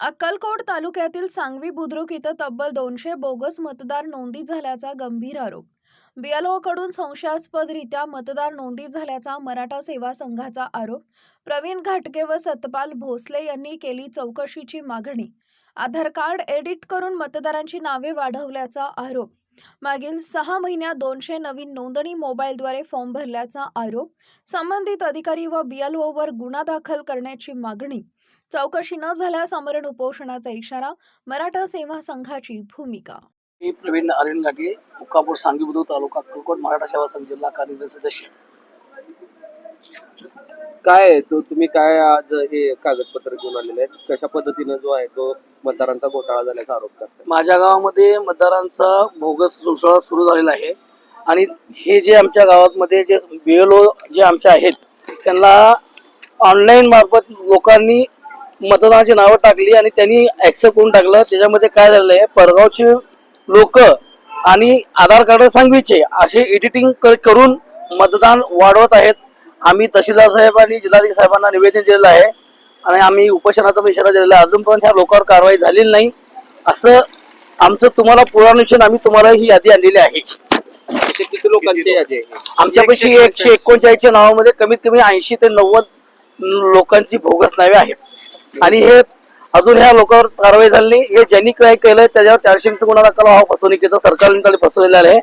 अक्कलकोट तालुक्यातील सांगवी बुद्रुक इथं तब्बल 200 बोगस मतदार नोंदी झाल्याचा गंभीर आरोप. बीएलओकडून संशयास्पदरित्या मतदार नोंदी झाल्याचा मराठा सेवा संघाचा आरोप. प्रवीण घाटगे व सतपाल भोसले यांनी केली चौकशीची मागणी. आधार कार्ड एडिट करून मतदारांची नावे वाढवल्याचा आरोप. मागील 6 महिन्यात 200 नवीन नोंदणी मोबाईलद्वारे फॉर्म भरल्याचा आरोप. संबंधित अधिकारी व बीएलओवर गुन्हा दाखल करण्याची मागणी. चौकशी न झाल्यास आमरण उपोषणाचा इशारा. मराठा सेवा संघाची भूमिका. मी प्रवीण अरविंद घाटगे, मुक्कापूर सांगवी बुद्रुक तालुका अक्कलकोट मराठा सेवा संघ जिल्हा कार्यकारी सदस्य. काय तो तुम्ही काय आज हे कागदपत्र घेऊन आलेले आहेत? कशा पद्धतीने जो आहे तो मतदारांचा घोटाळा झाल्याचा आरोप करतात? माझ्या गावामध्ये मतदारांचा बोगस सुळसुळाट सुरू झालेला आहे आणि हे जे आमच्या गावामध्ये जे बीएलओ जे आमचे आहेत त्यांना ऑनलाईन मार्फत लोकांनी मतदानाची नावं टाकली आणि त्यांनी ऍक्सेप्ट करून टाकलं. त्याच्यामध्ये काय झालेलं आहे, परगावचे लोक आणि आधार कार्ड सांगवीचे असे एडिटिंग करून मतदान वाढवत आहेत. आम्ही तहसीलदार साहेब आणि जिल्हाधिकारी साहेबांना निवेदन दिलेलं आहे आणि आम्ही उपोषणाचा इशारा दिलेला आहे. अजूनपर्यंत ह्या लोकांवर कारवाई झालेली नाही असं आमचं तुम्हाला पुराणुशन आम्ही तुम्हाला ही यादी आणलेली आहे. किती लोकांची यादी आहे? आमच्यापाशी 139च्या नावामध्ये कमीत कमी 80 ते 90 लोकांची बोगस नावे आहेत आणि हे अजून ह्या लोकांवर कारवाई झाली नाही. हे ज्यांनी काय केलंय त्याच्यावर 400 गुन्हा दाखल व्हावा, फसवणुकीचा सरकारने फसवलेला आहे.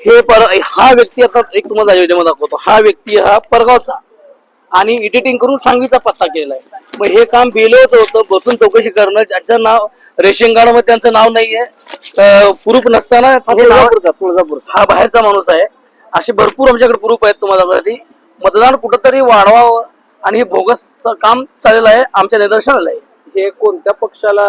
हे हा व्यक्ती आता एक तुम्हाला व्हिडिओ दाखवतो. हा व्यक्ती हा परगावचा आणि एडिटिंग करून सांगवीचा पत्ता केलाय. मग हे काम बीएलओचं होतं, बसून चौकशी करणं. ज्यांचं नाव रेशन कार्ड मध्ये त्यांचं नाव नाहीये, प्रूफ नसताना तुळजापूर हा बाहेरचा माणूस आहे. असे भरपूर आमच्याकडे प्रूफ आहेत तुम्हाला. मतदान कुठंतरी वाढवावं आणि हे बोगस काम चाललेलं आहे, आमच्या निदर्शनाला आहे. हे कोणत्या पक्षाला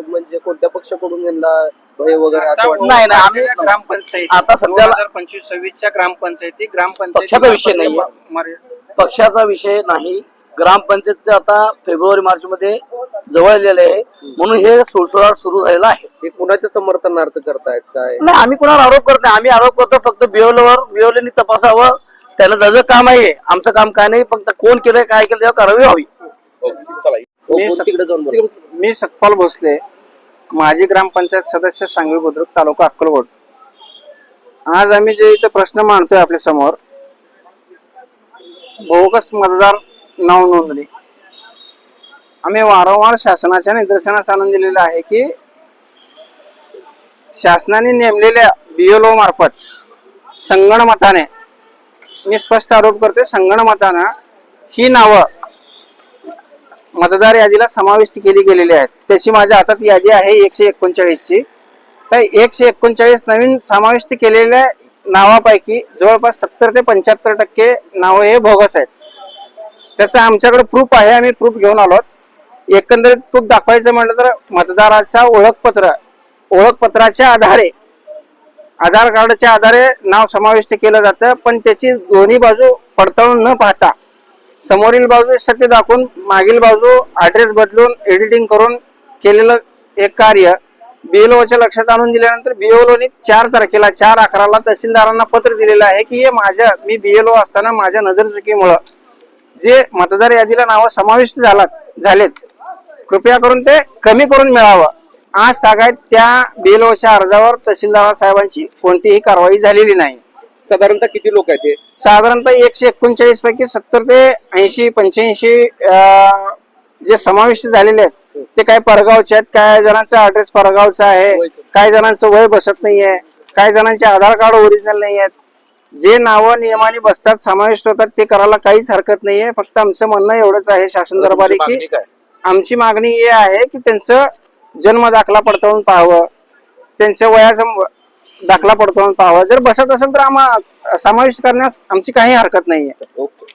म्हणजे कोणत्या पक्षाकडून यांना भय वगैरे असं वाटतं? नाही नाही, आम्ही ग्रामपंचायत आता सध्या 2025-26च्या ग्रामपंचायती पक्षाचा विषय नाही, पक्षाचा विषय नाही. ग्रामपंचायतचे आता फेब्रुवारी-मार्च मध्ये जवळ आलेले आहे म्हणून हे सुळसुळाट सुरू झालेला आहे. हे कुणाच्या समर्थनार्थ करतायत काय? नाही, आम्ही कुणावर आरोप करत नाही. आम्ही आरोप करतो फक्त बीएलओनी तपासावं, त्याला जसं काम आहे. आमचं काम काय नाही, फक्त कोण केलंय काय केलं त्यावर कारवाई व्हावी. मी सतपाल भोसले, माजी ग्रामपंचायत सदस्य, सांगवी बुद्रुक तालुका अक्कलकोट. आज आम्ही जे इथे प्रश्न मांडतोय आपल्या समोर, बोगस मतदार नाव नोंदणी, आम्ही वारंवार शासनाच्या निदर्शनास आणून दिलेलं आहे की शासनाने नेमलेल्या बीएलओ मार्फत संगणमताने, मी स्पष्ट आरोप करते, संगणमतानं ही नावं मतदार यादीला समाविष्ट केली गेलेली आहेत. त्याची माझ्या हातात यादी आहे 139ची. तर 139 नवीन समाविष्ट केलेल्या नावापैकी जवळपास 70 ते 75% नावं हे बोगस आहेत. त्याचा आमच्याकडे प्रूफ आहे, आम्ही प्रूफ घेऊन आलो. एकंदरीत प्रूफ दाखवायचं म्हटलं तर मतदाराचा ओळखपत्राच्या आधारे, आधार कार्डच्या आधारे नाव समाविष्ट केलं जातं, पण त्याची दोन्ही बाजू पडताळून न पाहता समोरील बाजू सत्य दाखवून मागील बाजू ऍड्रेस बदलून एडिटिंग करून केलेलं एक कार्य बीएलओच्या लक्षात आणून दिल्यानंतर बीएलओने 4 तारखेला 4/11 तहसीलदारांना पत्र दिलेलं आहे की हे मी बीएलओ असताना माझ्या नजरचुकीमुळं जे मतदार यादीला नावं समाविष्ट झालेत, कृपया करून ते कमी करून मिळावं. आज तागायत त्या बीएलओच्या अर्जावर तहसीलदार साहेबांची कोणतीही कारवाई झालेली नाही. साधारणतः किती लोक आहेत ते? साधारणतः 139 पैकी 70 ते 80-85 जे समाविष्ट झालेले आहेत ते काही परगावचे आहेत. काही जणांचा ऍड्रेस परगावचा आहे, काही जणांचं वय बसत नाहीये, काही जणांचे आधार कार्ड ओरिजिनल नाही आहेत. जे नावं नियमाने बसतात, समाविष्ट होतात, ते करायला काहीच हरकत नाहीये. फक्त आमचं म्हणणं एवढंच आहे शासन दरबारी की आमची मागणी ही आहे की त्यांचं जन्म दाखला पडताळून पाहावं, त्यांच्या वयाचा दाखला पडताळून पाहावा. जर बसत असेल तर आम्हाला समाविष्ट करण्यास आमची काही हरकत नाहीये. ओके.